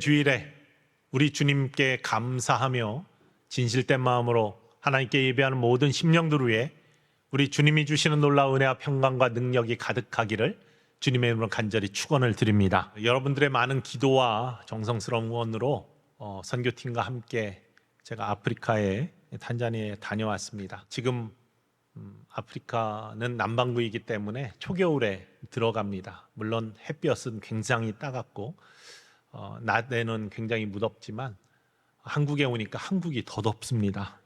복된 주일에 우리 주님께 감사하며 진실된 마음으로 하나님께 예배하는 모든 심령들 위해 우리 주님이 주시는 놀라운 은혜와 평강과 능력이 가득하기를 주님의 이름으로 간절히 축원을 드립니다. 여러분들의 많은 기도와 정성스러운 후원으로 선교팀과 함께 제가 아프리카에 탄자니아에 다녀왔습니다. 지금 아프리카는 남반구이기 때문에 초겨울에 들어갑니다. 물론 햇볕은 굉장히 따갑고 낮에는 굉장히 무덥지만 한국에 오니까 한국이 더 덥습니다.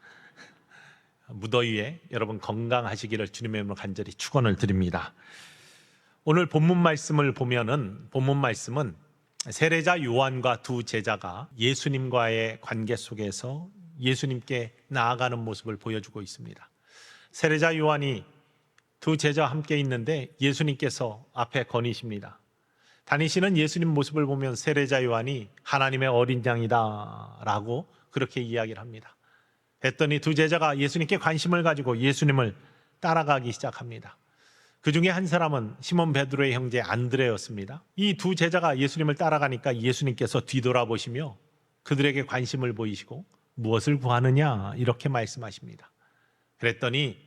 무더위에 여러분 건강하시기를 주님의 이름으로 간절히 축원을 드립니다. 오늘 본문 말씀을 보면은 본문 말씀은 세례자 요한과 두 제자가 예수님과의 관계 속에서 예수님께 나아가는 모습을 보여주고 있습니다. 세례자 요한이 두 제자와 함께 있는데 예수님께서 앞에 거니십니다. 다니시는 예수님 모습을 보면 세례자 요한이 하나님의 어린 양이다 라고 그렇게 이야기를 합니다. 했더니 두 제자가 예수님께 관심을 가지고 예수님을 따라가기 시작합니다. 그 중에 한 사람은 시몬 베드로의 형제 안드레였습니다. 이 두 제자가 예수님을 따라가니까 예수님께서 뒤돌아보시며 그들에게 관심을 보이시고 무엇을 구하느냐 이렇게 말씀하십니다. 그랬더니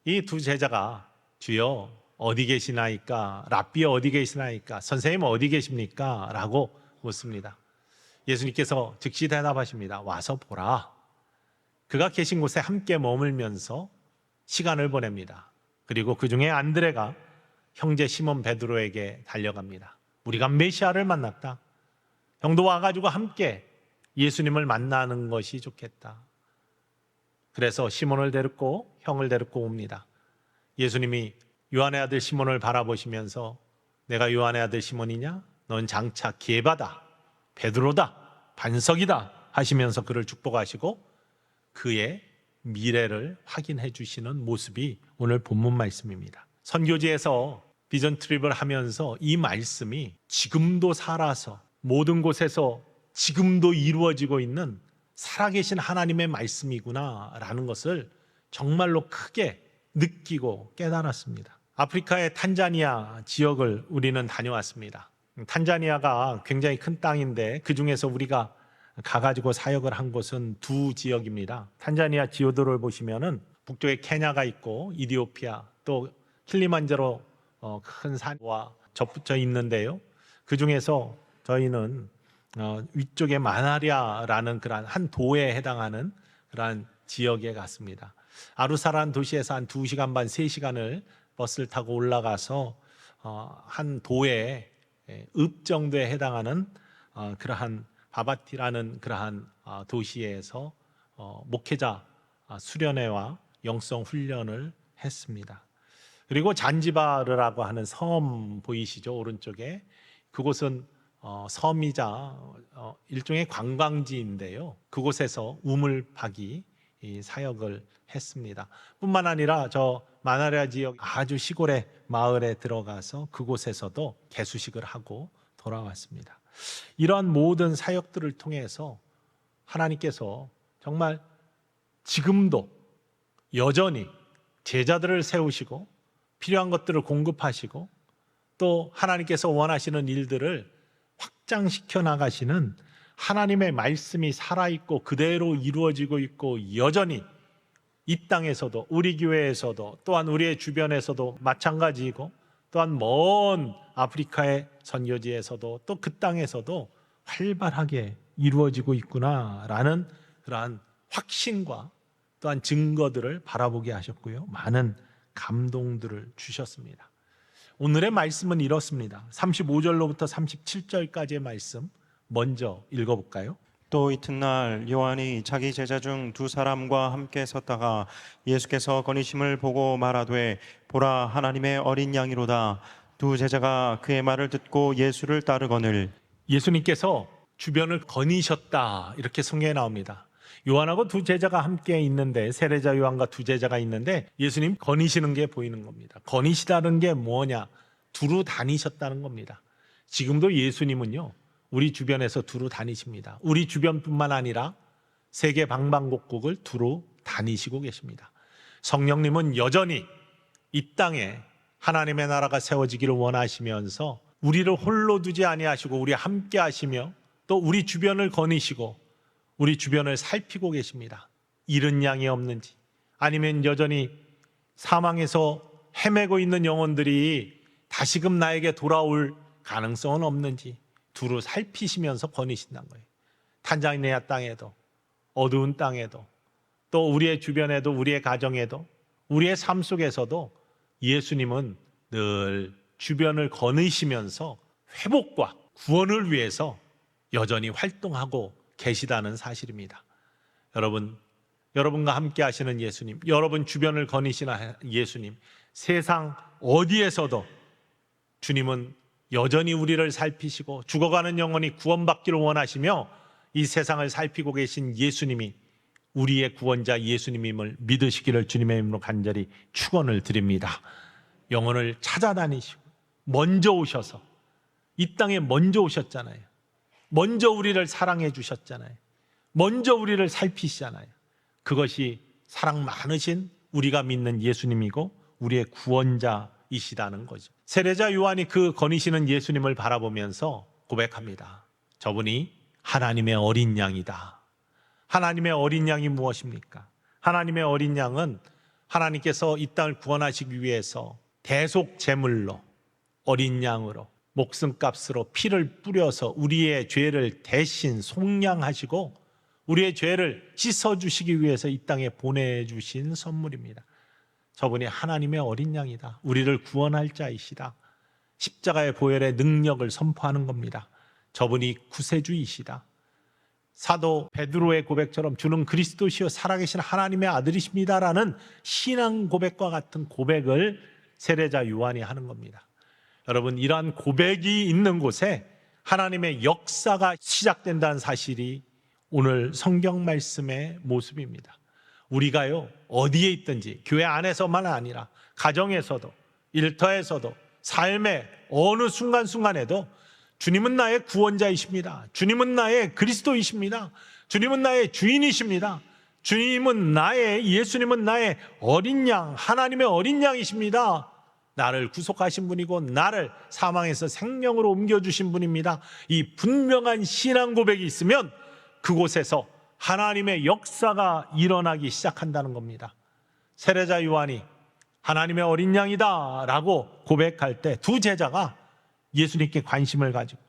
이 두 제자가 주여 어디 계시나이까? 랍비 어디 계시나이까? 선생님 어디 계십니까? 라고 묻습니다. 예수님께서 즉시 대답하십니다. 와서 보라. 그가 계신 곳에 함께 머물면서 시간을 보냅니다. 그리고 그 중에 안드레가 형제 시몬 베드로에게 달려갑니다. 우리가 메시아를 만났다. 형도 와가지고 함께 예수님을 만나는 것이 좋겠다. 그래서 시몬을 데리고 형을 데리고 옵니다. 예수님이 요한의 아들 시몬을 바라보시면서 내가 요한의 아들 시몬이냐? 넌 장차 게바다, 베드로다, 반석이다 하시면서 그를 축복하시고 그의 미래를 확인해 주시는 모습이 오늘 본문 말씀입니다. 선교지에서 비전 트립을 하면서 이 말씀이 지금도 살아서 모든 곳에서 지금도 이루어지고 있는 살아계신 하나님의 말씀이구나 라는 것을 정말로 크게 느끼고 깨달았습니다. 아프리카의 탄자니아 지역을 우리는 다녀왔습니다. 탄자니아가 굉장히 큰 땅인데 그 중에서 우리가 가가지고 사역을 한 곳은 두 지역입니다. 탄자니아 지도를 보시면은 북쪽에 케냐가 있고 이디오피아 또 킬리만자로 큰 산과 접붙여 있는데요. 그 중에서 저희는 위쪽에 마나리아라는 그러한 한 도에 해당하는 그러한 지역에 갔습니다. 아루사라는 도시에서 한 2시간 반, 3시간을 버스를 타고 올라가서 한 도에 읍 정도에 해당하는 그러한 바바티라는 그러한 도시에서 목회자 수련회와 영성 훈련을 했습니다. 그리고 잔지바르라고 하는 섬 보이시죠? 오른쪽에. 그곳은 섬이자 일종의 관광지인데요. 그곳에서 우물파기 사역을 했습니다. 뿐만 아니라 저 마나리아 지역 아주 시골의 마을에 들어가서 그곳에서도 개수식을 하고 돌아왔습니다. 이러한 모든 사역들을 통해서 하나님께서 정말 지금도 여전히 제자들을 세우시고 필요한 것들을 공급하시고 또 하나님께서 원하시는 일들을 확장시켜 나가시는 하나님의 말씀이 살아있고 그대로 이루어지고 있고 여전히 이 땅에서도 우리 교회에서도 또한 우리의 주변에서도 마찬가지이고 또한 먼 아프리카의 선교지에서도 또 그 땅에서도 활발하게 이루어지고 있구나라는 그러한 확신과 또한 증거들을 바라보게 하셨고요. 많은 감동들을 주셨습니다. 오늘의 말씀은 이렇습니다. 35절로부터 37절까지의 말씀 먼저 읽어볼까요? 또 이튿날 요한이 자기 제자 중 두 사람과 함께 섰다가 예수께서 거니심을 보고 말하되 보라 하나님의 어린 양이로다. 두 제자가 그의 말을 듣고 예수를 따르거늘. 예수님께서 주변을 거니셨다 이렇게 성경에 나옵니다. 요한하고 두 제자가 함께 있는데 세례자 요한과 두 제자가 있는데 예수님 거니시는 게 보이는 겁니다. 거니시다는 게 뭐냐? 두루 다니셨다는 겁니다. 지금도 예수님은요 우리 주변에서 두루 다니십니다. 우리 주변뿐만 아니라 세계 방방곡곡을 두루 다니시고 계십니다. 성령님은 여전히 이 땅에 하나님의 나라가 세워지기를 원하시면서 우리를 홀로 두지 아니하시고 우리 함께 하시며 또 우리 주변을 거니시고 우리 주변을 살피고 계십니다. 잃은 양이 없는지, 아니면 여전히 사망에서 헤매고 있는 영혼들이 다시금 나에게 돌아올 가능성은 없는지 두루 살피시면서 거니신다는 거예요. 탄자니아 땅에도, 어두운 땅에도, 또 우리의 주변에도, 우리의 가정에도, 우리의 삶 속에서도 예수님은 늘 주변을 거니시면서 회복과 구원을 위해서 여전히 활동하고 계시다는 사실입니다. 여러분과 함께 하시는 예수님, 여러분 주변을 거니시는 예수님, 세상 어디에서도 주님은 여전히 우리를 살피시고 죽어가는 영혼이 구원받기를 원하시며 이 세상을 살피고 계신 예수님이 우리의 구원자 예수님임을 믿으시기를 주님의 이름으로 간절히 축원을 드립니다. 영혼을 찾아다니시고 먼저 오셔서 이 땅에 먼저 오셨잖아요. 먼저 우리를 사랑해 주셨잖아요. 먼저 우리를 살피시잖아요. 그것이 사랑 많으신 우리가 믿는 예수님이고 우리의 구원자이시다는 거죠. 세례자 요한이 그 거니시는 예수님을 바라보면서 고백합니다. 저분이 하나님의 어린 양이다. 하나님의 어린 양이 무엇입니까? 하나님의 어린 양은 하나님께서 이 땅을 구원하시기 위해서 대속 제물로, 어린 양으로, 목숨값으로 피를 뿌려서 우리의 죄를 대신 속량하시고 우리의 죄를 씻어주시기 위해서 이 땅에 보내주신 선물입니다. 저분이 하나님의 어린 양이다. 우리를 구원할 자이시다. 십자가의 보혈의 능력을 선포하는 겁니다. 저분이 구세주이시다. 사도 베드로의 고백처럼 주는 그리스도시요 살아계신 하나님의 아들이십니다라는 신앙 고백과 같은 고백을 세례자 요한이 하는 겁니다. 여러분, 이러한 고백이 있는 곳에 하나님의 역사가 시작된다는 사실이 오늘 성경 말씀의 모습입니다. 우리가요, 어디에 있든지 교회 안에서만 아니라 가정에서도, 일터에서도, 삶의 어느 순간순간에도 주님은 나의 구원자이십니다. 주님은 나의 그리스도이십니다. 주님은 나의 주인이십니다. 예수님은 나의 어린 양, 하나님의 어린 양이십니다. 나를 구속하신 분이고 나를 사망에서 생명으로 옮겨주신 분입니다. 이 분명한 신앙 고백이 있으면 그곳에서 하나님의 역사가 일어나기 시작한다는 겁니다. 세례자 요한이 하나님의 어린 양이다 라고 고백할 때 두 제자가 예수님께 관심을 가지고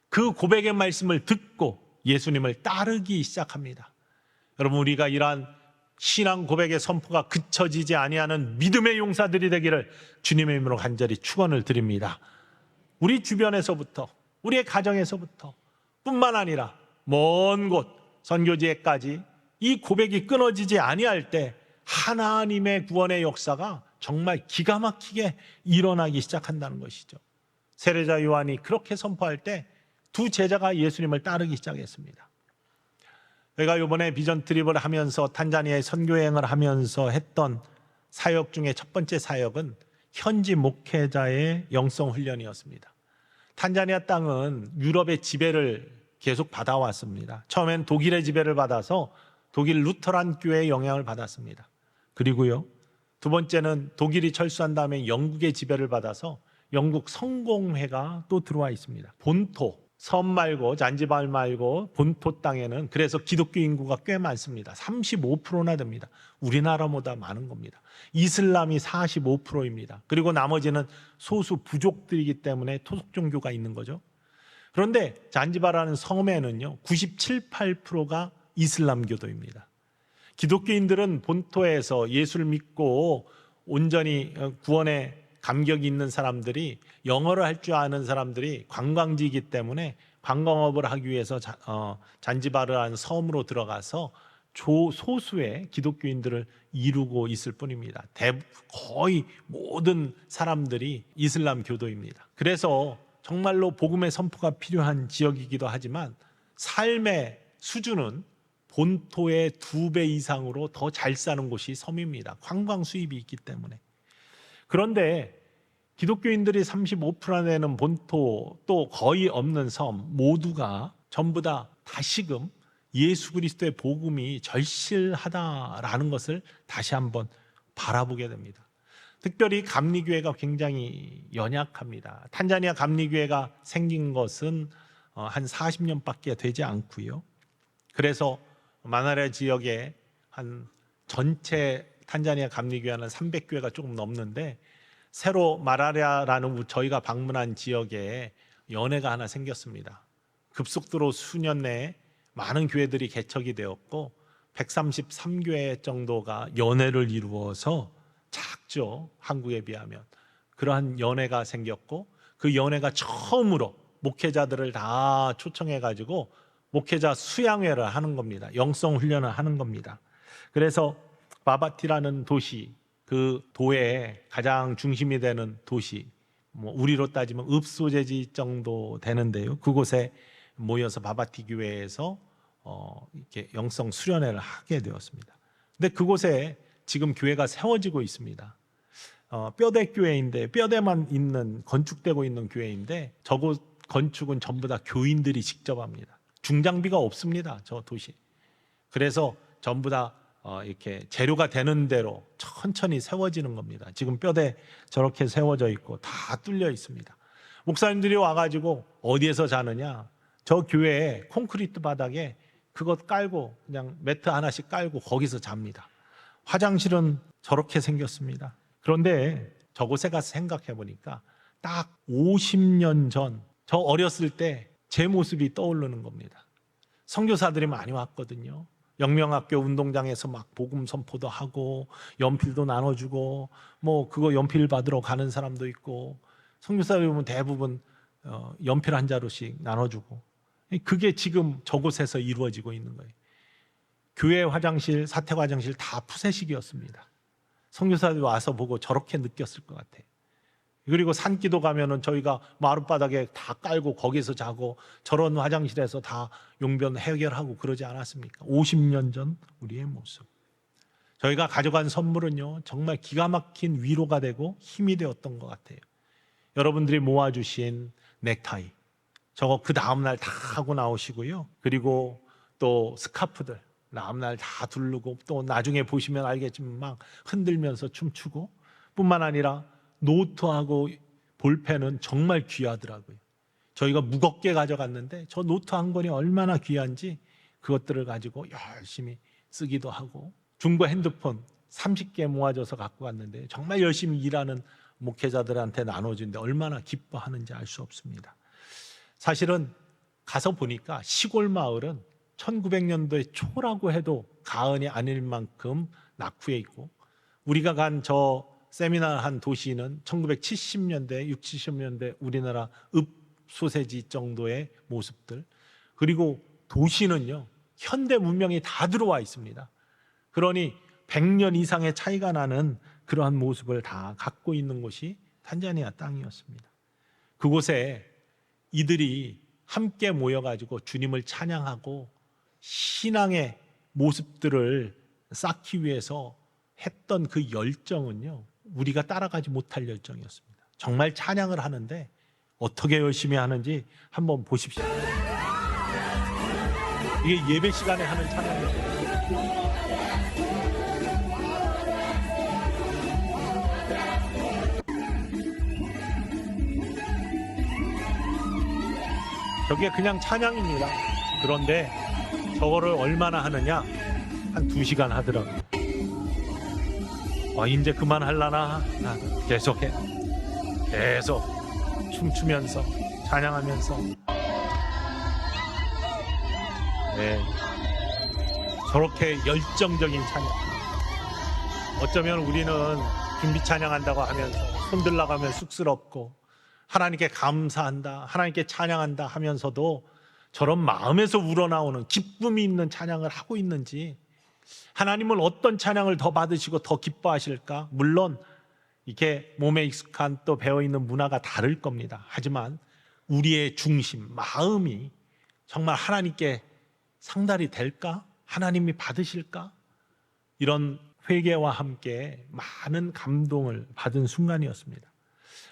그 고백의 말씀을 듣고 예수님을 따르기 시작합니다. 여러분, 우리가 이러한 신앙 고백의 선포가 그쳐지지 아니하는 믿음의 용사들이 되기를 주님의 이름으로 간절히 축원을 드립니다. 우리 주변에서부터, 우리의 가정에서부터 뿐만 아니라 먼 곳 선교지에까지 이 고백이 끊어지지 아니할 때 하나님의 구원의 역사가 정말 기가 막히게 일어나기 시작한다는 것이죠. 세례자 요한이 그렇게 선포할 때 두 제자가 예수님을 따르기 시작했습니다. 저희가 이번에 비전 트립을 하면서 탄자니아에 선교여행을 하면서 했던 사역 중에 첫 번째 사역은 현지 목회자의 영성 훈련이었습니다. 탄자니아 땅은 유럽의 지배를 계속 받아왔습니다. 처음엔 독일의 지배를 받아서 독일 루터란 교회의 영향을 받았습니다. 그리고요, 두 번째는 독일이 철수한 다음에 영국의 지배를 받아서 영국 성공회가 또 들어와 있습니다. 본토, 섬 말고 잔지발 말고 본토 땅에는 그래서 기독교 인구가 꽤 많습니다. 35%나 됩니다. 우리나라보다 많은 겁니다. 이슬람이 45%입니다. 그리고 나머지는 소수 부족들이기 때문에 토속 종교가 있는 거죠. 그런데 잔지바라는 섬에는요 97, 8%가 이슬람교도입니다. 기독교인들은 본토에서 예수를 믿고 온전히 구원의 감격이 있는 사람들이, 영어를 할 줄 아는 사람들이 관광지이기 때문에 관광업을 하기 위해서 잔지바르라는 섬으로 들어가서 소수의 기독교인들을 이루고 있을 뿐입니다. 거의 모든 사람들이 이슬람 교도입니다. 그래서 정말로 복음의 선포가 필요한 지역이기도 하지만 삶의 수준은 본토의 2배 이상으로 더 잘 사는 곳이 섬입니다. 관광 수입이 있기 때문에. 그런데 기독교인들이 35% 되는 본토, 또 거의 없는 섬 모두가 전부 다 다시금 예수 그리스도의 복음이 절실하다라는 것을 다시 한번 바라보게 됩니다. 특별히 감리교회가 굉장히 연약합니다. 탄자니아 감리교회가 생긴 것은 한 40년밖에 되지 않고요. 그래서 마나레 지역에 한 전체 탄자니아 감리교회는 300교회가 조금 넘는데 새로 마라리아라는 저희가 방문한 지역에 연회가 하나 생겼습니다. 급속도로 수년 내에 많은 교회들이 개척이 되었고 133교회 정도가 연회를 이루어서 작죠. 한국에 비하면. 그러한 연회가 생겼고 그 연회가 처음으로 목회자들을 다 초청해가지고 목회자 수양회를 하는 겁니다. 영성 훈련을 하는 겁니다. 그래서 바바티라는 도시, 그 도의 가장 중심이 되는 도시, 우리로 따지면 읍소재지 정도 되는데요. 그곳에 모여서 바바티 교회에서 이렇게 영성 수련회를 하게 되었습니다. 근데 그곳에 지금 교회가 세워지고 있습니다. 뼈대 교회인데 뼈대만 있는 건축되고 있는 교회인데 저곳 건축은 전부 다 교인들이 직접 합니다. 중장비가 없습니다. 저 도시. 그래서 전부 다 이렇게 재료가 되는 대로 천천히 세워지는 겁니다. 지금 뼈대 저렇게 세워져 있고 다 뚫려 있습니다. 목사님들이 와가지고 어디에서 자느냐? 저 교회에 콘크리트 바닥에 그것 깔고 그냥 매트 하나씩 깔고 거기서 잡니다. 화장실은 저렇게 생겼습니다. 그런데 저곳에 가서 생각해 보니까 딱 50년 전 저 어렸을 때 제 모습이 떠오르는 겁니다. 선교사들이 많이 왔거든요. 영명학교 운동장에서 막 복음 선포도 하고 연필도 나눠주고 그거 연필 받으러 가는 사람도 있고 선교사들이 보면 대부분 연필 한 자루씩 나눠주고 그게 지금 저곳에서 이루어지고 있는 거예요. 교회 화장실, 사택 화장실 다 푸세식이었습니다. 선교사들이 와서 보고 저렇게 느꼈을 것 같아요. 그리고 산기도 가면은 저희가 마룻바닥에 다 깔고 거기서 자고 저런 화장실에서 다 용변 해결하고 그러지 않았습니까? 50년 전 우리의 모습. 저희가 가져간 선물은요, 정말 기가 막힌 위로가 되고 힘이 되었던 것 같아요. 여러분들이 모아주신 넥타이, 저거 그 다음날 다 하고 나오시고요. 그리고 또 스카프들 다음날 다 두르고 또 나중에 보시면 알겠지만 막 흔들면서 춤추고 뿐만 아니라 노트하고 볼펜은 정말 귀하더라고요. 저희가 무겁게 가져갔는데 저 노트 한 권이 얼마나 귀한지 그것들을 가지고 열심히 쓰기도 하고 중고 핸드폰 30개 모아져서 갖고 갔는데 정말 열심히 일하는 목회자들한테 나눠주는데 얼마나 기뻐하는지 알 수 없습니다. 사실은 가서 보니까 시골 마을은 1900년도의 초라고 해도 가언이 아닐 만큼 낙후해 있고 우리가 간 저 세미나 한 도시는 1970년대, 60, 70년대 우리나라 읍소세지 정도의 모습들 그리고 도시는요 현대 문명이 다 들어와 있습니다. 그러니 100년 이상의 차이가 나는 그러한 모습을 다 갖고 있는 곳이 탄자니아 땅이었습니다. 그곳에 이들이 함께 모여가지고 주님을 찬양하고 신앙의 모습들을 쌓기 위해서 했던 그 열정은요 우리가 따라가지 못할 열정이었습니다. 정말 찬양을 하는데 어떻게 열심히 하는지 한번 보십시오. 이게 예배 시간에 하는 찬양이에요. 저게 그냥 찬양입니다. 그런데 저거를 얼마나 하느냐? 한 2시간 하더라고요. 이제 그만하려나? 계속해. 계속 춤추면서 찬양하면서 저렇게 열정적인 찬양. 어쩌면 우리는 준비 찬양한다고 하면서 손들나가면 쑥스럽고 하나님께 감사한다, 하나님께 찬양한다 하면서도 저런 마음에서 우러나오는 기쁨이 있는 찬양을 하고 있는지 하나님은 어떤 찬양을 더 받으시고 더 기뻐하실까? 물론 이렇게 몸에 익숙한 또 배어있는 문화가 다를 겁니다. 하지만 우리의 중심, 마음이 정말 하나님께 상달이 될까? 하나님이 받으실까? 이런 회개와 함께 많은 감동을 받은 순간이었습니다.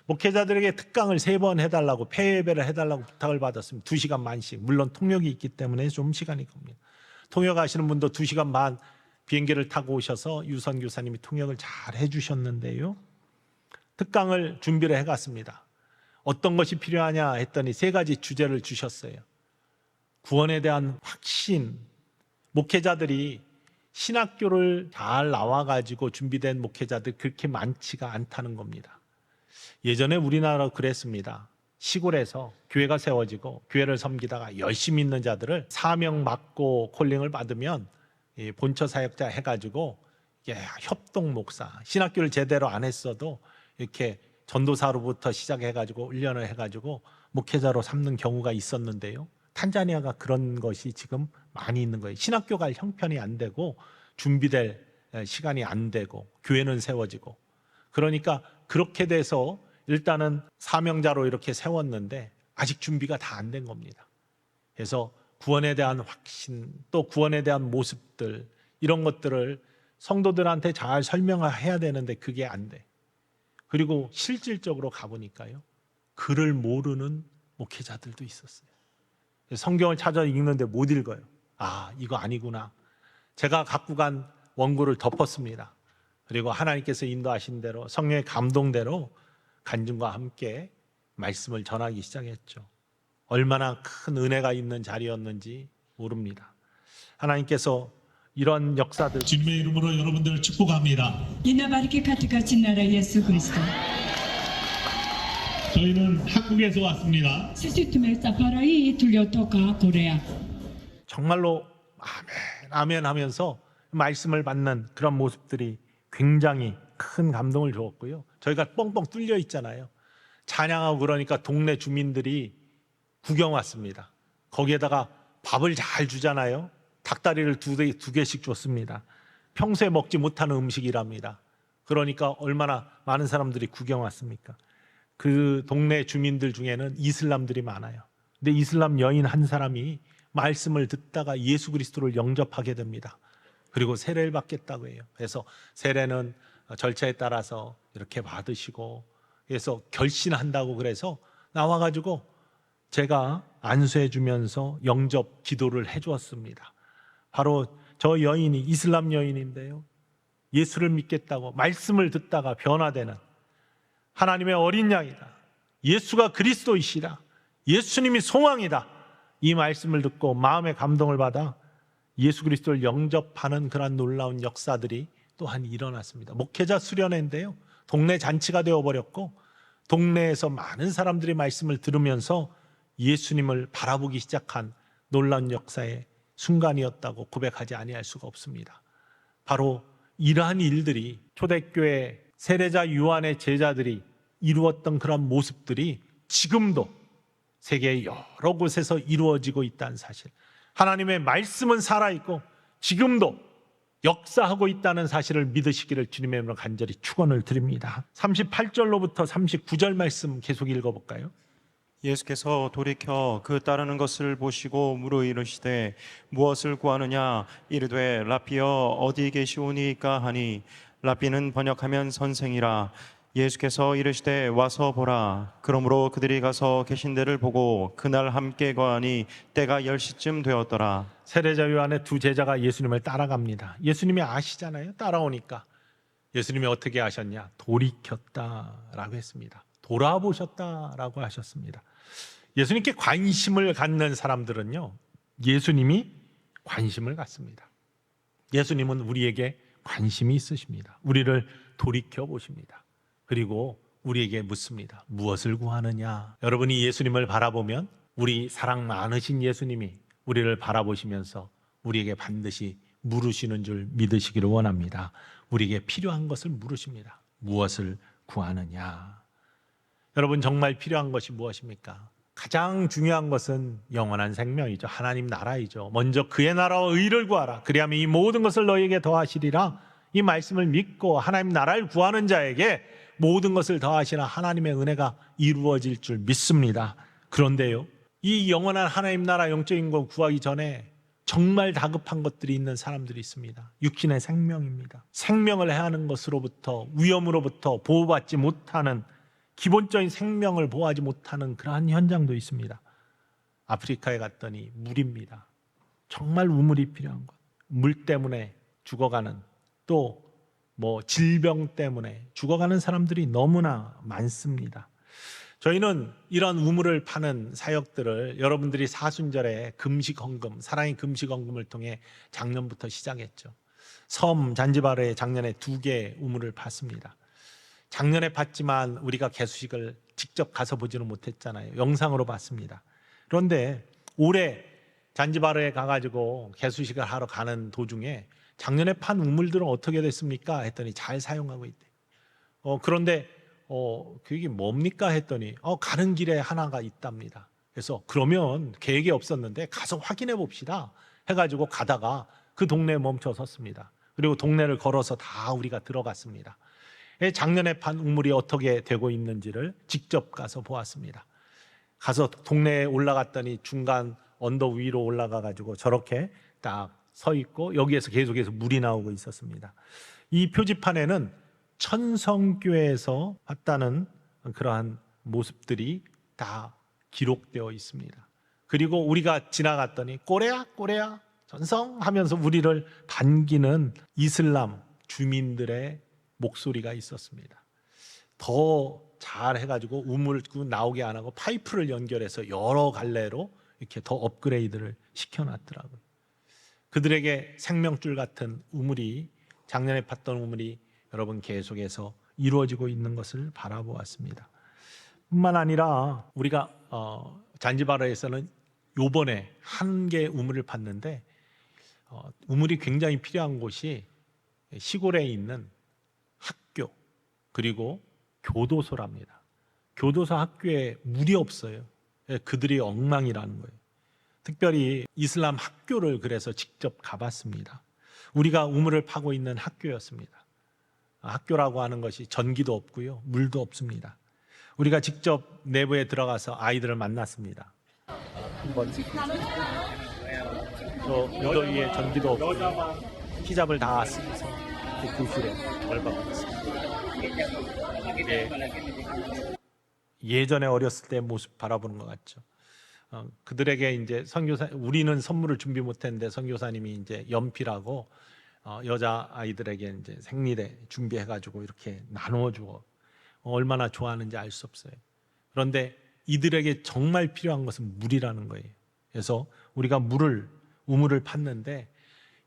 목회자들에게 특강을 3번 해달라고 폐예배를 해달라고 부탁을 받았습니다. 2시간 반씩. 물론 통역이 있기 때문에 좀 시간이 겁니다. 통역하시는 분도 2시간 반 비행기를 타고 오셔서 유선 교사님이 통역을 잘 해주셨는데요. 특강을 준비를 해갔습니다. 어떤 것이 필요하냐 했더니 3가지 주제를 주셨어요. 구원에 대한 확신, 목회자들이 신학교를 잘 나와가지고 준비된 목회자들 그렇게 많지가 않다는 겁니다. 예전에 우리나라도 그랬습니다. 시골에서 교회가 세워지고 교회를 섬기다가 열심히 있는 자들을 사명 맡고 콜링을 받으면 본처 사역자 해가지고 협동 목사, 신학교를 제대로 안 했어도 이렇게 전도사로부터 시작해가지고 훈련을 해가지고 목회자로 삼는 경우가 있었는데요. 탄자니아가 그런 것이 지금 많이 있는 거예요. 신학교 갈 형편이 안 되고 준비될 시간이 안 되고 교회는 세워지고, 그러니까 그렇게 돼서 일단은 사명자로 이렇게 세웠는데 아직 준비가 다 안 된 겁니다. 그래서 구원에 대한 확신, 또 구원에 대한 모습들, 이런 것들을 성도들한테 잘 설명해야 되는데 그게 안 돼. 그리고 실질적으로 가보니까요, 글을 모르는 목회자들도 있었어요. 성경을 찾아 읽는데 못 읽어요. 아, 이거 아니구나. 제가 갖고 간 원고를 덮었습니다. 그리고 하나님께서 인도하신 대로, 성령의 감동대로 간증과 함께 말씀을 전하기 시작했죠. 얼마나 큰 은혜가 있는 자리였는지 모릅니다. 하나님께서 이런 역사들, 주님의 이름으로 여러분들을 축복합니다. Inabariki katika jina la Yesu Kristo. 저희는 한국에서 왔습니다. Sisi tumesafari hii tuliotoka Korea. 정말로 아멘, 아멘 하면서 말씀을 받는 그런 모습들이 굉장히 큰 감동을 주었고요. 저희가 뻥뻥 뚫려 있잖아요. 찬양하고 그러니까 동네 주민들이 구경 왔습니다. 거기에다가 밥을 잘 주잖아요. 닭다리를 두 개씩 줬습니다. 평소에 먹지 못하는 음식이랍니다. 그러니까 얼마나 많은 사람들이 구경 왔습니까? 그 동네 주민들 중에는 이슬람들이 많아요. 근데 이슬람 여인 한 사람이 말씀을 듣다가 예수 그리스도를 영접하게 됩니다. 그리고 세례를 받겠다고 해요. 그래서 세례는 절차에 따라서 이렇게 받으시고, 그래서 결신한다고 그래서 나와가지고 제가 안수해 주면서 영접 기도를 해 주었습니다. 바로 저 여인이 이슬람 여인인데요, 예수를 믿겠다고 말씀을 듣다가 변화되는, 하나님의 어린 양이다, 예수가 그리스도이시다, 예수님이 소망이다, 이 말씀을 듣고 마음의 감동을 받아 예수 그리스도를 영접하는 그런 놀라운 역사들이 또한 일어났습니다. 목회자 수련회인데요, 동네 잔치가 되어버렸고 동네에서 많은 사람들이 말씀을 들으면서 예수님을 바라보기 시작한 놀라운 역사의 순간이었다고 고백하지 아니할 수가 없습니다. 바로 이러한 일들이 초대교회 세례자 요한의 제자들이 이루었던 그런 모습들이 지금도 세계 여러 곳에서 이루어지고 있다는 사실, 하나님의 말씀은 살아있고 지금도 역사하고 있다는 사실을 믿으시기를 주님의 이름으로 간절히 축원을 드립니다. 38절로부터 39절 말씀 계속 읽어볼까요? 예수께서 돌이켜 그 따르는 것을 보시고 물어 이르시되 무엇을 구하느냐 이르되 라피여 어디 계시오니까 하니, 라피는 번역하면 선생이라. 예수께서 이르시되 와서 보라. 그러므로 그들이 가서 계신 데를 보고 그날 함께 거하니 때가 10시쯤 되었더라. 세례자 요한의 두 제자가 예수님을 따라갑니다. 예수님이 아시잖아요. 따라오니까 예수님이 어떻게 하셨냐? 돌이켰다라고 했습니다. 돌아보셨다라고 하셨습니다. 예수님께 관심을 갖는 사람들은요, 예수님이 관심을 갖습니다. 예수님은 우리에게 관심이 있으십니다. 우리를 돌이켜 보십니다. 그리고 우리에게 묻습니다. 무엇을 구하느냐? 여러분이 예수님을 바라보면 우리 사랑 많으신 예수님이 우리를 바라보시면서 우리에게 반드시 물으시는 줄 믿으시기를 원합니다. 우리에게 필요한 것을 물으십니다. 무엇을 구하느냐? 여러분, 정말 필요한 것이 무엇입니까? 가장 중요한 것은 영원한 생명이죠. 하나님 나라이죠. 먼저 그의 나라와 의를 구하라. 그리하면 이 모든 것을 너희에게 더하시리라. 이 말씀을 믿고 하나님 나라를 구하는 자에게 모든 것을 더하시나 하나님의 은혜가 이루어질 줄 믿습니다. 그런데요, 이 영원한 하나님 나라 영적인 걸 구하기 전에 정말 다급한 것들이 있는 사람들이 있습니다. 육신의 생명입니다. 생명을 해하는 것으로부터, 위험으로부터 보호받지 못하는, 기본적인 생명을 보호하지 못하는 그러한 현장도 있습니다. 아프리카에 갔더니 물입니다. 정말 우물이 필요한 것. 물 때문에 죽어가는, 또 질병 때문에 죽어가는 사람들이 너무나 많습니다. 저희는 이런 우물을 파는 사역들을 여러분들이 사순절에 금식헌금, 사랑의 금식헌금을 통해 작년부터 시작했죠. 섬 잔지바르에 작년에 2개 우물을 팠습니다. 작년에 팠지만 우리가 개수식을 직접 가서 보지는 못했잖아요. 영상으로 봤습니다. 그런데 올해 잔지바르에 가가지고 개수식을 하러 가는 도중에 작년에 판 우물들은 어떻게 됐습니까? 했더니 잘 사용하고 있대. 그런데 그게 뭡니까? 했더니 가는 길에 하나가 있답니다. 그래서 그러면 계획이 없었는데 가서 확인해 봅시다 해가지고 가다가 그 동네에 멈춰 섰습니다. 그리고 동네를 걸어서 다 우리가 들어갔습니다. 작년에 판 우물이 어떻게 되고 있는지를 직접 가서 보았습니다. 가서 동네에 올라갔더니 중간 언덕 위로 올라가가지고 저렇게 딱 서 있고 여기에서 계속해서 물이 나오고 있었습니다. 이 표지판에는 천성교회에서 봤다는 그러한 모습들이 다 기록되어 있습니다. 그리고 우리가 지나갔더니 꼬레야 꼬레야 전성하면서 우리를 반기는 이슬람 주민들의 목소리가 있었습니다. 더 잘 해가지고 우물을 나오게 안 하고 파이프를 연결해서 여러 갈래로 이렇게 더 업그레이드를 시켜놨더라고요. 그들에게 생명줄 같은 우물이, 작년에 팠던 우물이 여러분 계속해서 이루어지고 있는 것을 바라보았습니다. 뿐만 아니라 우리가 잔지바르에서는 요번에 한 개 우물을 팠는데 우물이 굉장히 필요한 곳이 시골에 있는 학교 그리고 교도소랍니다. 교도소 학교에 물이 없어요. 그들이 엉망이라는 거예요. 특별히 이슬람 학교를 그래서 직접 가봤습니다. 우리가 우물을 파고 있는 학교였습니다. 학교라고 하는 것이 전기도 없고요, 물도 없습니다. 우리가 직접 내부에 들어가서 아이들을 만났습니다. 한번 저 무더위에 전기도 없고 히잡을 다 쓰면서 교실에 얼박고 있습니다. 예전에 어렸을 때 모습 바라보는 것 같죠. 그들에게 이제 선교사, 우리는 선물을 준비 못했는데 선교사님이 이제 연필하고 여자 아이들에게 이제 생리대 준비해가지고 이렇게 나누어주고 얼마나 좋아하는지 알 수 없어요. 그런데 이들에게 정말 필요한 것은 물이라는 거예요. 그래서 우리가 우물을 팠는데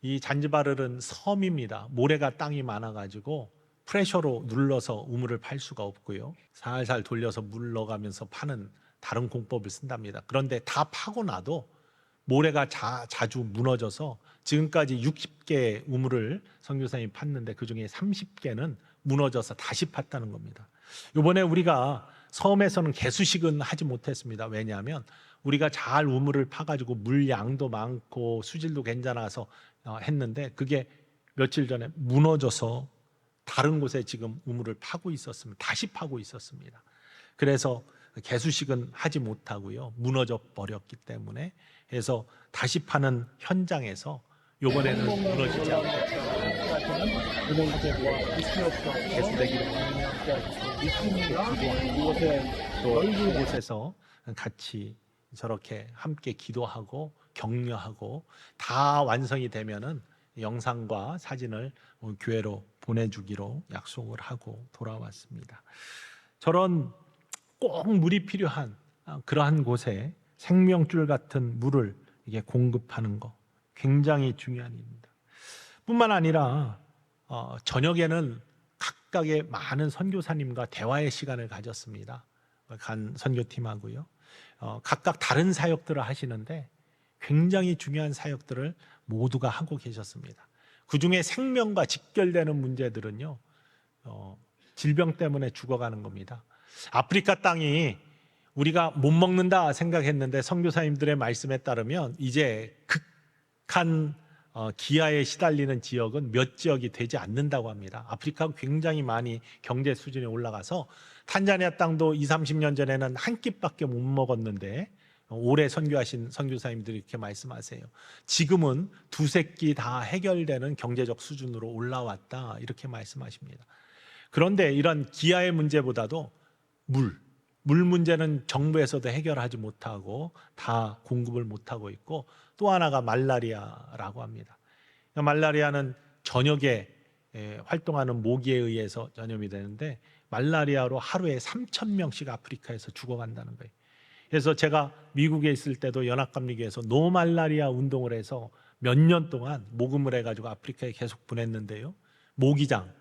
이 잔지바르는 섬입니다. 모래가 땅이 많아가지고 프레셔로 눌러서 우물을 팔 수가 없고요. 살살 돌려서 물 넣어가면서 파는 다른 공법을 쓴답니다. 그런데 다 파고 나도 모래가 자주 무너져서 지금까지 60개의 우물을 선교사님이 팠는데 그중에 30개는 무너져서 다시 팠다는 겁니다. 이번에 우리가 섬에서는 개수식은 하지 못했습니다. 왜냐하면 우리가 잘 우물을 파가지고 물량도 많고 수질도 괜찮아서 했는데 그게 며칠 전에 무너져서 다른 곳에 지금 우물을 파고 있었습니다. 다시 파고 있었습니다. 그래서 개수식은 하지 못하고요, 무너져 버렸기 때문에 해서 다시 파는 현장에서 이번에는 무너지지 않고 개수되기를 또 이곳에서 같이 저렇게 함께 기도하고 격려하고 다 완성이 되면은 영상과 사진을 교회로 보내주기로 약속을 하고 돌아왔습니다. 저런 꼭 물이 필요한 그러한 곳에 생명줄 같은 물을 이게 공급하는 거 굉장히 중요한 일입니다. 뿐만 아니라 저녁에는 각각의 많은 선교사님과 대화의 시간을 가졌습니다. 간 선교팀하고요. 각각 다른 사역들을 하시는데 굉장히 중요한 사역들을 모두가 하고 계셨습니다. 그중에 생명과 직결되는 문제들은요, 질병 때문에 죽어가는 겁니다. 아프리카 땅이 우리가 못 먹는다 생각했는데 선교사님들의 말씀에 따르면 이제 극한 기아에 시달리는 지역은 몇 지역이 되지 않는다고 합니다. 아프리카가 굉장히 많이 경제 수준이 올라가서 탄자니아 땅도 20, 30년 전에는 한 끼밖에 못 먹었는데 오래 선교하신 선교사님들이 이렇게 말씀하세요. 지금은 두세 끼 다 해결되는 경제적 수준으로 올라왔다 이렇게 말씀하십니다. 그런데 이런 기아의 문제보다도 물 문제는 정부에서도 해결하지 못하고 다 공급을 못하고 있고 또 하나가 말라리아라고 합니다. 말라리아는 저녁에 활동하는 모기에 의해서 전염이 되는데 말라리아로 하루에 3,000명씩 아프리카에서 죽어간다는 거예요. 그래서 제가 미국에 있을 때도 연합감리교에서 노말라리아 운동을 해서 몇 년 동안 모금을 해가지고 아프리카에 계속 보냈는데요. 모기장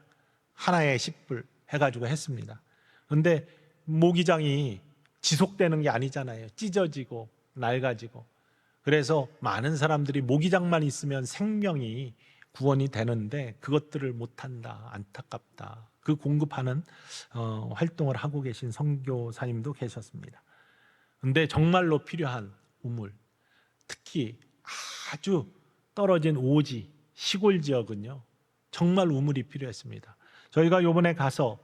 하나에 10불 해가지고 했습니다. 그런데 모기장이 지속되는 게 아니잖아요. 찢어지고 낡아지고. 그래서 많은 사람들이 모기장만 있으면 생명이 구원이 되는데 그것들을 못한다. 안타깝다. 그 공급하는 활동을 하고 계신 선교사님도 계셨습니다. 근데 정말로 필요한 우물, 특히 아주 떨어진 오지, 시골 지역은요, 정말 우물이 필요했습니다. 저희가 이번에 가서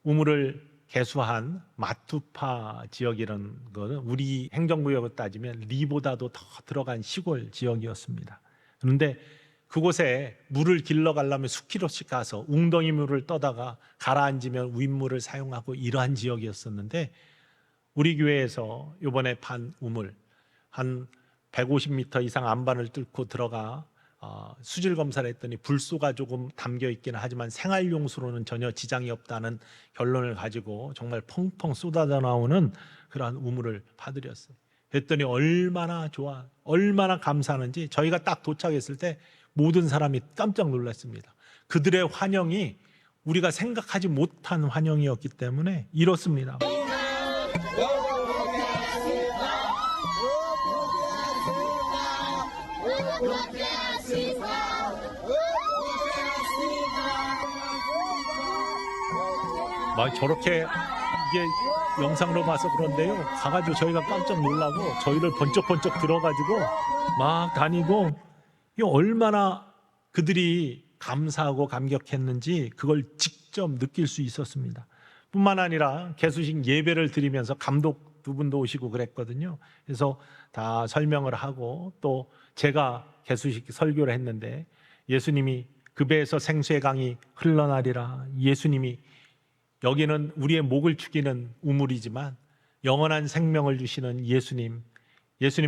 우물을 개수한 마투파 지역이라는 거는 우리 행정구역으로 따지면 리보다도 더 들어간 시골 지역이었습니다. 그런데 그곳에 물을 길러 가려면 수키로씩 가서 웅덩이 물을 떠다가 가라앉으면 윗물을 사용하고 이러한 지역이었었는데 우리 교회에서 이번에 판 우물 한 150m 이상 안반을 뚫고 들어가 수질 검사를 했더니 불소가 조금 담겨 있기는 하지만 생활용수로는 전혀 지장이 없다는 결론을 가지고 정말 펑펑 쏟아져 나오는 그러한 우물을 파드렸어요. 그랬더니 얼마나 좋아, 얼마나 감사하는지 저희가 딱 도착했을 때 모든 사람이 깜짝 놀랐습니다. 그들의 환영이 우리가 생각하지 못한 환영이었기 때문에 이렇습니다. 막 저렇게 이게 영상으로 봐서 그런데요, 가가지고 저희가 깜짝 놀라고 저희를 번쩍번쩍 들어가지고 막 다니고, 이 얼마나 그들이 감사하고 감격했는지 그걸 직접 느낄 수 있었습니다. 뿐만 아니라 개수식 예배를 드리면서 감독 두 분도 오시고 그랬거든요. 그래서 다 설명을 하고 또 제가 개수식 설교를 했는데 예수님이 그 배에서 생수의 강이 흘러나리라. 예수님이 여기는 우리의 목을 축이는 우물이지만 영원한 생명을 주시는 예수님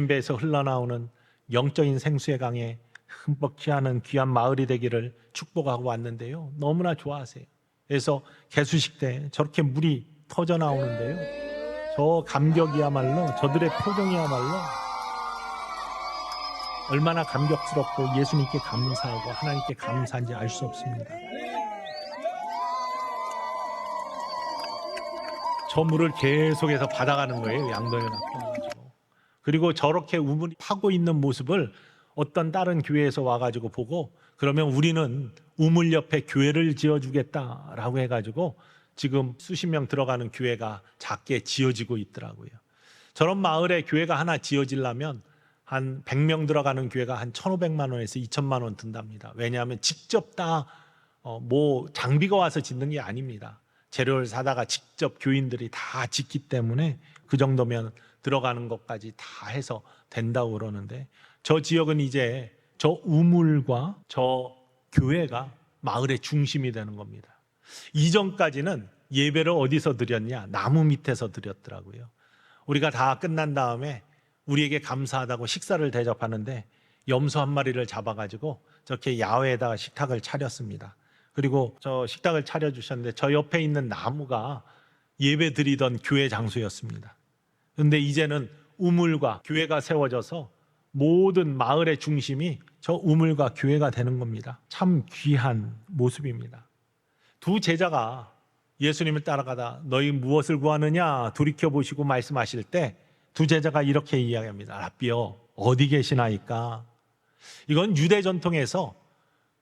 배에서 흘러나오는 영적인 생수의 강에 흠뻑 취하는 귀한 마을이 되기를 축복하고 왔는데요, 너무나 좋아하세요. 그래서 개수식 때 저렇게 물이 터져 나오는데요, 저 감격이야말로, 저들의 표정이야말로 얼마나 감격스럽고 예수님께 감사하고 하나님께 감사한지 알 수 없습니다. 저 물을 계속해서 받아가는 거예요, 양동이를 갖고 와가지고. 그리고 저렇게 우물이 파고 있는 모습을 어떤 다른 교회에서 와가지고 보고, 그러면 우리는 우물 옆에 교회를 지어주겠다라고 해가지고 지금 수십 명 들어가는 교회가 작게 지어지고 있더라고요. 저런 마을에 교회가 하나 지어지려면 한 100명 들어가는 교회가 한 1,500만 원에서 2,000만 원 든답니다. 왜냐하면 직접 다 장비가 와서 짓는 게 아닙니다. 재료를 사다가 직접 교인들이 다 짓기 때문에 그 정도면 들어가는 것까지 다 해서 된다고 그러는데, 저 지역은 이제 저 우물과 저 교회가 마을의 중심이 되는 겁니다. 이전까지는 예배를 어디서 드렸냐? 나무 밑에서 드렸더라고요. 우리가 다 끝난 다음에 우리에게 감사하다고 식사를 대접하는데 염소 한 마리를 잡아가지고 저렇게 야외에다가 식탁을 차렸습니다. 그리고 저 식탁을 차려주셨는데 저 옆에 있는 나무가 예배 드리던 교회 장소였습니다. 그런데 이제는 우물과 교회가 세워져서 모든 마을의 중심이 저 우물과 교회가 되는 겁니다. 참 귀한 모습입니다. 두 제자가 예수님을 따라가다 너희 무엇을 구하느냐 돌이켜보시고 말씀하실 때 두 제자가 이렇게 이야기합니다. 라삐여, 어디 계시나이까? 이건 유대 전통에서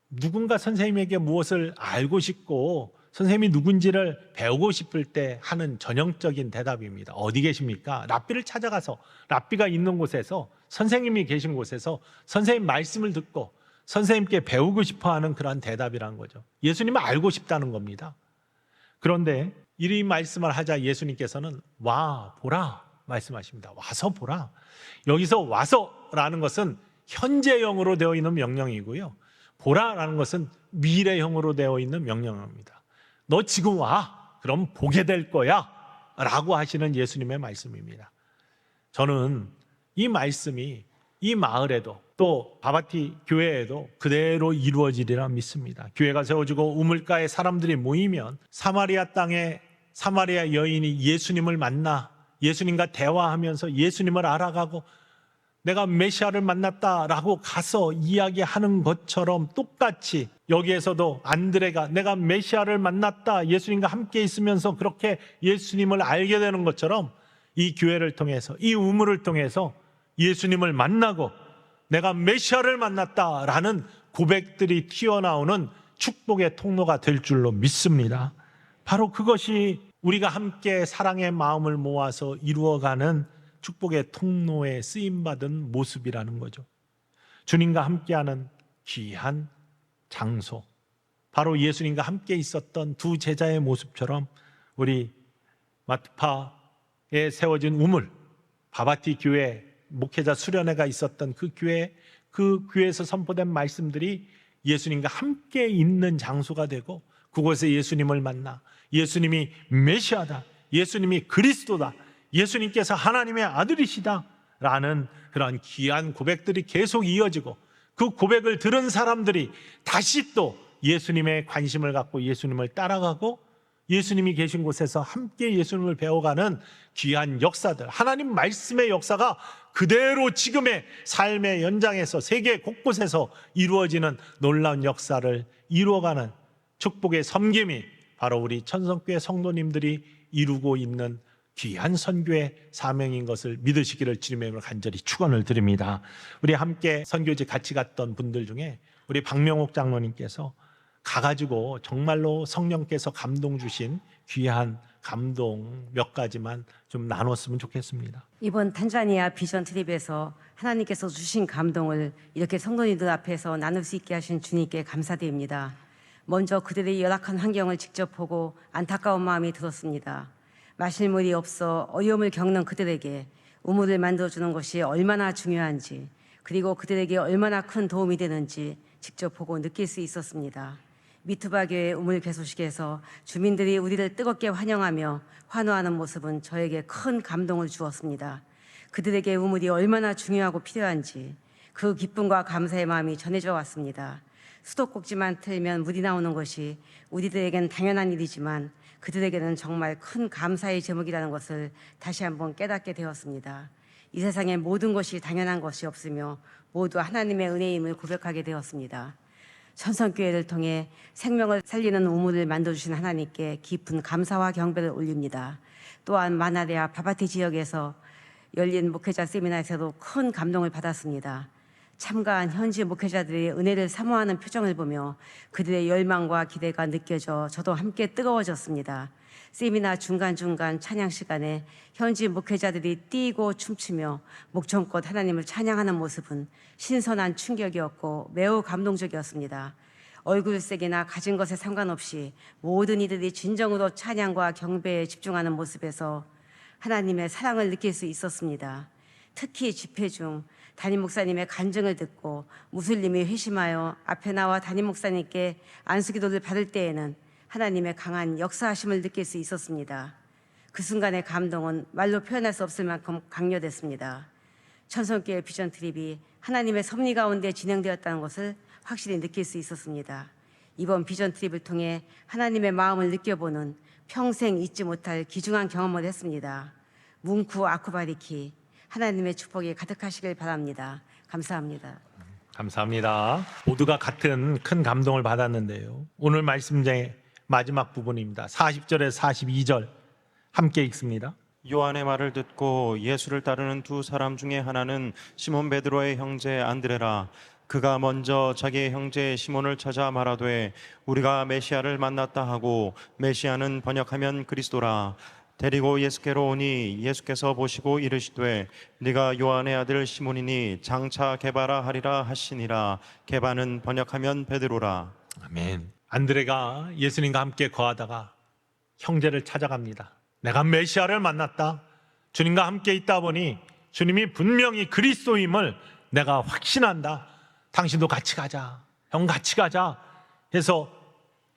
누군가 선생님에게 무엇을 알고 싶고 선생님이 누군지를 배우고 싶을 때 하는 전형적인 대답입니다. 어디 계십니까? 랍비를 찾아가서 랍비가 있는 곳에서, 선생님이 계신 곳에서 선생님 말씀을 듣고 선생님께 배우고 싶어하는 그런 대답이라는 거죠. 예수님을 알고 싶다는 겁니다. 그런데 이 말씀을 하자 예수님께서는 와 보라 말씀하십니다. 와서 보라. 여기서 와서라는 것은 현재형으로 되어 있는 명령이고요, 보라라는 것은 미래형으로 되어 있는 명령입니다. 너 지금 와, 그럼 보게 될 거야 라고 하시는 예수님의 말씀입니다. 저는 이 말씀이 이 마을에도 또 바바티 교회에도 그대로 이루어지리라 믿습니다. 교회가 세워지고 우물가에 사람들이 모이면 사마리아 땅에 사마리아 여인이 예수님을 만나 예수님과 대화하면서 예수님을 알아가고 내가 메시아를 만났다라고 가서 이야기하는 것처럼 똑같이 여기에서도 안드레가 내가 메시아를 만났다 예수님과 함께 있으면서 그렇게 예수님을 알게 되는 것처럼 이 교회를 통해서 이 우물을 통해서 예수님을 만나고 내가 메시아를 만났다라는 고백들이 튀어나오는 축복의 통로가 될 줄로 믿습니다. 바로 그것이 우리가 함께 사랑의 마음을 모아서 이루어가는 축복의 통로에 쓰임받은 모습이라는 거죠. 주님과 함께하는 귀한 장소, 바로 예수님과 함께 있었던 두 제자의 모습처럼 우리 마트파에 세워진 우물, 바바티 교회 목회자 수련회가 있었던 그 교회에서 선포된 말씀들이 예수님과 함께 있는 장소가 되고 그곳에 예수님을 만나 예수님이 메시아다, 예수님이 그리스도다, 예수님께서 하나님의 아들이시다 라는 그런 귀한 고백들이 계속 이어지고 그 고백을 들은 사람들이 다시 또 예수님의 관심을 갖고 예수님을 따라가고 예수님이 계신 곳에서 함께 예수님을 배워가는 귀한 역사들, 하나님 말씀의 역사가 그대로 지금의 삶의 연장에서 세계 곳곳에서 이루어지는 놀라운 역사를 이루어가는 축복의 섬김이 바로 우리 천성교회 성도님들이 이루고 있는 귀한 선교의 사명인 것을 믿으시기를 주님의 이름으로 간절히 축원을 드립니다. 우리 함께 선교지 같이 갔던 분들 중에 우리 박명옥 장로님께서 가가지고 정말로 성령께서 감동 주신 귀한 감동 몇 가지만 좀 나눴으면 좋겠습니다. 이번 탄자니아 비전 트립에서 하나님께서 주신 감동을 이렇게 성도님들 앞에서 나눌 수 있게 하신 주님께 감사드립니다. 먼저 그들의 열악한 환경을 직접 보고 안타까운 마음이 들었습니다. 마실 물이 없어 어려움을 겪는 그들에게 우물을 만들어주는 것이 얼마나 중요한지, 그리고 그들에게 얼마나 큰 도움이 되는지 직접 보고 느낄 수 있었습니다. 미투바교회 우물 개소식에서 주민들이 우리를 뜨겁게 환영하며 환호하는 모습은 저에게 큰 감동을 주었습니다. 그들에게 우물이 얼마나 중요하고 필요한지 그 기쁨과 감사의 마음이 전해져 왔습니다. 수도꼭지만 틀면 물이 나오는 것이 우리들에겐 당연한 일이지만 그들에게는 정말 큰 감사의 제목이라는 것을 다시 한번 깨닫게 되었습니다. 이 세상에 모든 것이 당연한 것이 없으며 모두 하나님의 은혜임을 고백하게 되었습니다. 천성교회를 통해 생명을 살리는 우물을 만들어주신 하나님께 깊은 감사와 경배를 올립니다. 또한 마나레아 바바티 지역에서 열린 목회자 세미나에서도 큰 감동을 받았습니다. 참가한 현지 목회자들의 은혜를 사모하는 표정을 보며 그들의 열망과 기대가 느껴져 저도 함께 뜨거워졌습니다. 세미나 중간중간 찬양 시간에 현지 목회자들이 뛰고 춤추며 목청껏 하나님을 찬양하는 모습은 신선한 충격이었고 매우 감동적이었습니다. 얼굴색이나 가진 것에 상관없이 모든 이들이 진정으로 찬양과 경배에 집중하는 모습에서 하나님의 사랑을 느낄 수 있었습니다. 특히 집회 중 담임 목사님의 간증을 듣고 무슬림이 회심하여 앞에 나와 담임 목사님께 안수기도를 받을 때에는 하나님의 강한 역사하심을 느낄 수 있었습니다. 그 순간의 감동은 말로 표현할 수 없을 만큼 강렬했습니다. 천성교회 비전 트립이 하나님의 섭리 가운데 진행되었다는 것을 확실히 느낄 수 있었습니다. 이번 비전 트립을 통해 하나님의 마음을 느껴보는 평생 잊지 못할 귀중한 경험을 했습니다. 뭉쿠 아쿠바리키, 하나님의 축복이 가득하시길 바랍니다. 감사합니다. 감사합니다. 모두가 같은 큰 감동을 받았는데요. 오늘 말씀의 마지막 부분입니다. 40절에서 42절 함께 읽습니다. 요한의 말을 듣고 예수를 따르는 두 사람 중에 하나는 시몬 베드로의 형제 안드레라. 그가 먼저 자기의 형제 시몬을 찾아 말하되 우리가 메시아를 만났다 하고, 메시아는 번역하면 그리스도라. 데리고 예수께로 오니 예수께서 보시고 이르시되 네가 요한의 아들 시몬이니 장차 게바라 하리라 하시니라. 게바는 번역하면 베드로라. 아멘. 안드레가 예수님과 함께 거하다가 형제를 찾아갑니다. 내가 메시아를 만났다. 주님과 함께 있다 보니 주님이 분명히 그리스도임을 내가 확신한다. 당신도 같이 가자. 형 같이 가자 해서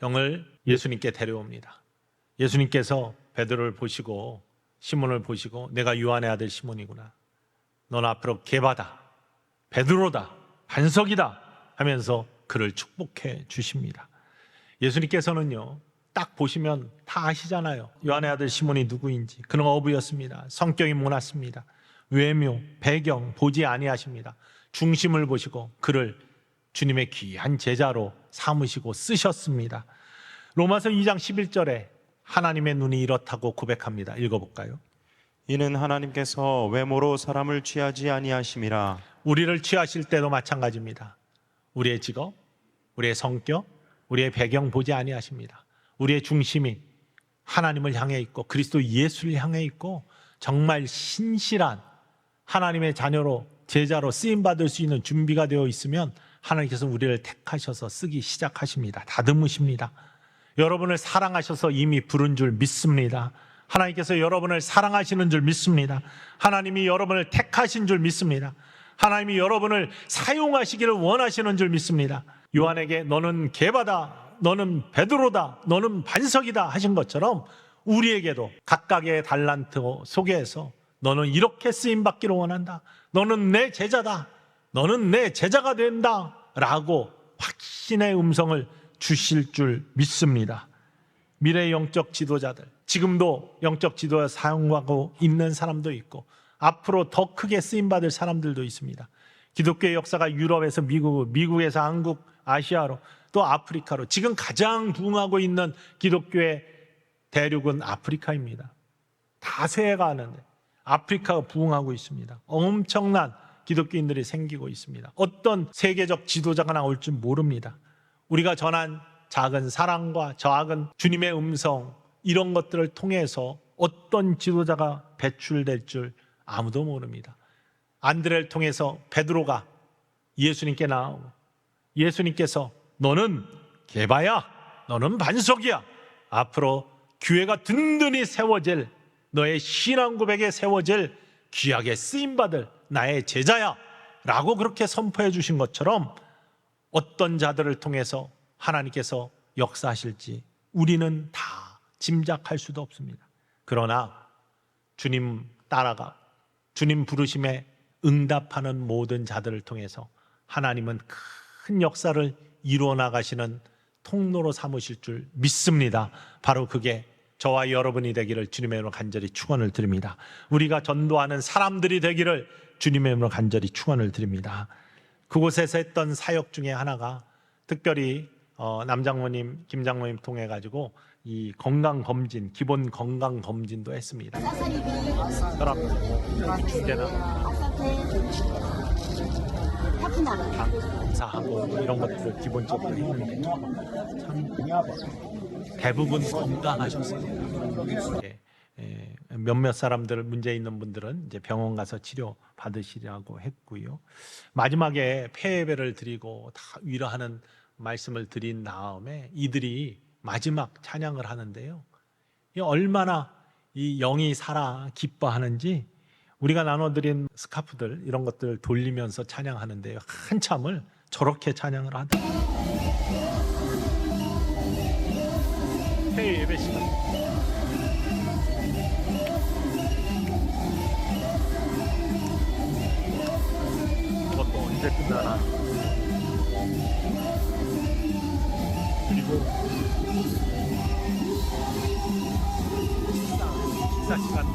형을 예수님께 데려옵니다. 예수님께서 베드로를 보시고 시몬을 보시고 내가 요한의 아들 시몬이구나. 넌 앞으로 게바다. 베드로다, 반석이다 하면서 그를 축복해 주십니다. 예수님께서는요, 딱 보시면 다 아시잖아요. 요한의 아들 시몬이 누구인지. 그는 어부였습니다. 성격이 모났습니다. 외모, 배경 보지 아니하십니다. 중심을 보시고 그를 주님의 귀한 제자로 삼으시고 쓰셨습니다. 로마서 2장 11절에 하나님의 눈이 이렇다고 고백합니다. 읽어볼까요? 이는 하나님께서 외모로 사람을 취하지 아니하심이라. 우리를 취하실 때도 마찬가지입니다. 우리의 직업, 우리의 성격, 우리의 배경 보지 아니하십니다. 우리의 중심이 하나님을 향해 있고 그리스도 예수를 향해 있고 정말 신실한 하나님의 자녀로 제자로 쓰임받을 수 있는 준비가 되어 있으면 하나님께서 우리를 택하셔서 쓰기 시작하십니다. 다듬으십니다. 여러분을 사랑하셔서 이미 부른 줄 믿습니다. 하나님께서 여러분을 사랑하시는 줄 믿습니다. 하나님이 여러분을 택하신 줄 믿습니다. 하나님이 여러분을 사용하시기를 원하시는 줄 믿습니다. 요한에게 너는 게바다, 너는 베드로다, 너는 반석이다 하신 것처럼 우리에게도 각각의 달란트 속에서 너는 이렇게 쓰임받기를 원한다, 너는 내 제자다, 너는 내 제자가 된다 라고 확신의 음성을 주실 줄 믿습니다. 미래의 영적 지도자들, 지금도 영적 지도자 사용하고 있는 사람도 있고 앞으로 더 크게 쓰임받을 사람들도 있습니다. 기독교의 역사가 유럽에서 미국, 미국에서 한국, 아시아로 또 아프리카로, 지금 가장 부흥하고 있는 기독교의 대륙은 아프리카입니다. 다 세해가는데 아프리카가 부흥하고 있습니다. 엄청난 기독교인들이 생기고 있습니다. 어떤 세계적 지도자가 나올 줄 모릅니다. 우리가 전한 작은 사랑과 작은 주님의 음성, 이런 것들을 통해서 어떤 지도자가 배출될 줄 아무도 모릅니다. 안드레를 통해서 베드로가 예수님께 나오고 예수님께서 너는 게바야, 너는 반석이야, 앞으로 교회가 든든히 세워질, 너의 신앙 고백에 세워질 귀하게 쓰임받을 나의 제자야 라고 그렇게 선포해 주신 것처럼 어떤 자들을 통해서 하나님께서 역사하실지 우리는 다 짐작할 수도 없습니다. 그러나 주님 따라가 주님 부르심에 응답하는 모든 자들을 통해서 하나님은 큰 역사를 이루어 나가시는 통로로 삼으실 줄 믿습니다. 바로 그게 저와 여러분이 되기를 주님의 이름으로 간절히 축원을 드립니다. 우리가 전도하는 사람들이 되기를 주님의 이름으로 간절히 축원을 드립니다. 그곳에서 했던 사역 중에 하나가 특별히 남장모님, 김장모님 통해 가지고 이 건강 검진, 기본 건강 검진도 했습니다. 혈압, 주제나 당 검사하고 이런 것들을 기본적으로 했는데 참 대부분 건강하셨습니다. 몇몇 사람들 문제 있는 분들은 이제 병원 가서 치료 받으시라고 했고요. 마지막에 폐예배를 드리고 다 위로하는 말씀을 드린 다음에 이들이 마지막 찬양을 하는데요. 얼마나 이 영이 살아 기뻐하는지 우리가 나눠드린 스카프들 이런 것들을 돌리면서 찬양하는데요. 한참을 저렇게 찬양을 하다. 폐예배 시간. 그것도 언제 끝나나. 그리고 식사 시간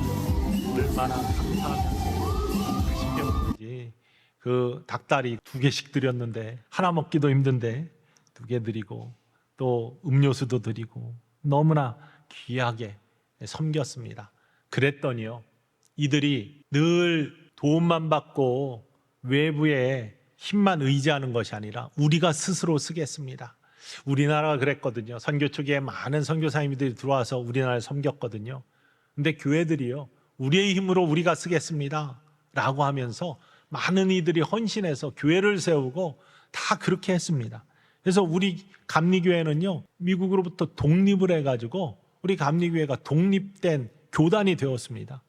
얼마나 감사하면서 신경쓰지. 그 닭다리 2개씩 드렸는데 하나 먹기도 힘든데 2개 드리고 또 음료수도 드리고 너무나 귀하게 섬겼습니다. 그랬더니요, 이들이 늘 도움만 받고 외부의 힘만 의지하는 것이 아니라 우리가 스스로 쓰겠습니다. 우리나라가 그랬거든요. 선교 초기에 많은 선교사님들이 들어와서 우리나라를 섬겼거든요. 근데 교회들이요, 우리의 힘으로 우리가 쓰겠습니다 라고 하면서 많은 이들이 헌신해서 교회를 세우고 다 그렇게 했습니다. 그래서 우리 감리교회는요, 미국으로부터 독립을 해가지고 우리 감리교회가 독립된 교단이 되었습니다.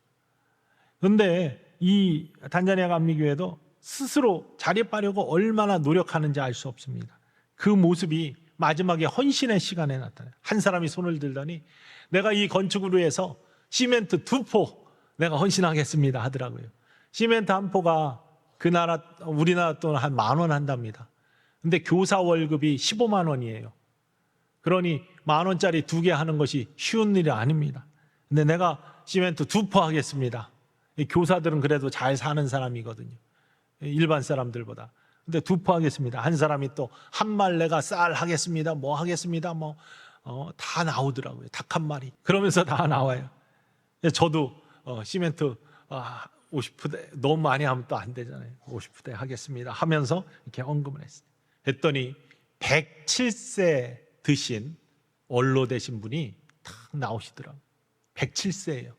그런데 이 단자니아 감리교회도 스스로 자립하려고 얼마나 노력하는지 알 수 없습니다. 그 모습이 마지막에 헌신의 시간에 나타나요. 한 사람이 손을 들더니 내가 이 건축을 위해서 시멘트 2포 내가 헌신하겠습니다 하더라고요. 시멘트 1포가 그 나라, 우리나라 돈 한 10,000원 한답니다. 근데 교사 월급이 15만 원이에요. 그러니 10,000원짜리 2개 하는 것이 쉬운 일이 아닙니다. 근데 내가 시멘트 2포 하겠습니다. 이 교사들은 그래도 잘 사는 사람이거든요. 일반 사람들보다. 근데 2포 하겠습니다. 한 사람이 또 한 말레가 쌀 하겠습니다. 뭐 하겠습니다. 다 나오더라고요. 닭 한 마리. 그러면서 다 나와요. 저도 시멘트 50푸대 너무 많이 하면 또 안 되잖아요. 50푸대 하겠습니다 하면서 이렇게 헌금을 했어요. 했더니 107세 드신 원로 되신 분이 탁 나오시더라고요. 107세예요.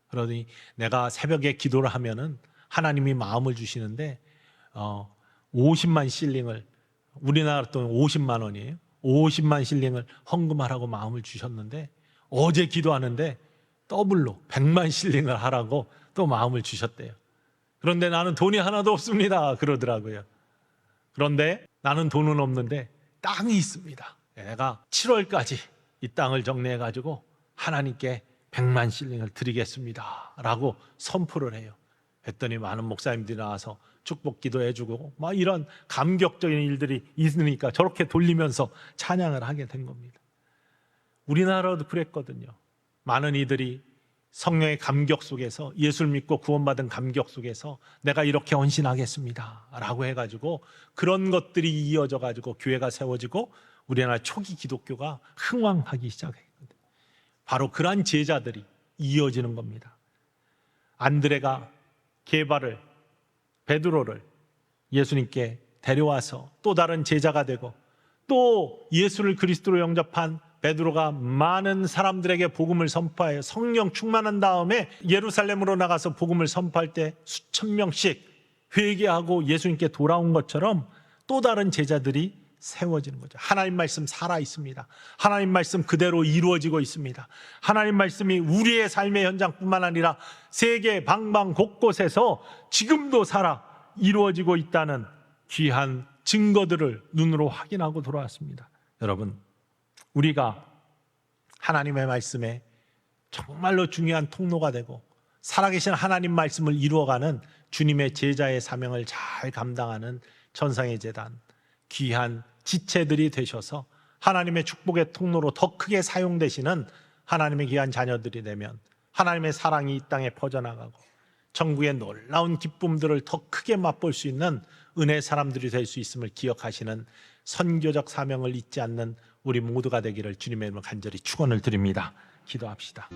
그러더니 내가 새벽에 기도를 하면은 하나님이 마음을 주시는데 50만 실링을, 우리나라 돈 50만 원이에요. 50만 실링을 헌금하라고 마음을 주셨는데 어제 기도하는데 더블로 100만 실링을 하라고 또 마음을 주셨대요. 그런데 나는 돈이 하나도 없습니다 그러더라고요. 그런데 나는 돈은 없는데 땅이 있습니다. 내가 7월까지 이 땅을 정리해 가지고 하나님께 100만 실링을 드리겠습니다 라고 선포를 해요. 했더니 많은 목사님들이 나와서 축복 기도해 주고 막 이런 감격적인 일들이 있으니까 저렇게 돌리면서 찬양을 하게 된 겁니다. 우리나라도 그랬거든요. 많은 이들이 성령의 감격 속에서, 예수를 믿고 구원받은 감격 속에서 내가 이렇게 헌신하겠습니다 라고 해가지고 그런 것들이 이어져 가지고 교회가 세워지고 우리나라 초기 기독교가 흥왕하기 시작했거든요. 바로 그러한 제자들이 이어지는 겁니다. 안드레가 게바를, 베드로를 예수님께 데려와서 또 다른 제자가 되고, 또 예수를 그리스도로 영접한 베드로가 많은 사람들에게 복음을 선포하여 성령 충만한 다음에 예루살렘으로 나가서 복음을 선포할 때 수천 명씩 회개하고 예수님께 돌아온 것처럼 또 다른 제자들이 세워지는 거죠. 하나님 말씀 살아 있습니다. 하나님 말씀 그대로 이루어지고 있습니다. 하나님 말씀이 우리의 삶의 현장뿐만 아니라 세계 방방 곳곳에서 지금도 살아 이루어지고 있다는 귀한 증거들을 눈으로 확인하고 돌아왔습니다. 여러분, 우리가 하나님의 말씀에 정말로 중요한 통로가 되고 살아계신 하나님 말씀을 이루어가는 주님의 제자의 사명을 잘 감당하는 천상의 제단, 귀한 지체들이 되셔서 하나님의 축복의 통로로 더 크게 사용되시는 하나님의 귀한 자녀들이 되면 하나님의 사랑이 이 땅에 퍼져나가고 천국의 놀라운 기쁨들을 더 크게 맛볼 수 있는 은혜의 사람들이 될 수 있음을 기억하시는 선교적 사명을 잊지 않는 우리 모두가 되기를 주님의 이름으로 간절히 축원을 드립니다. 기도합시다.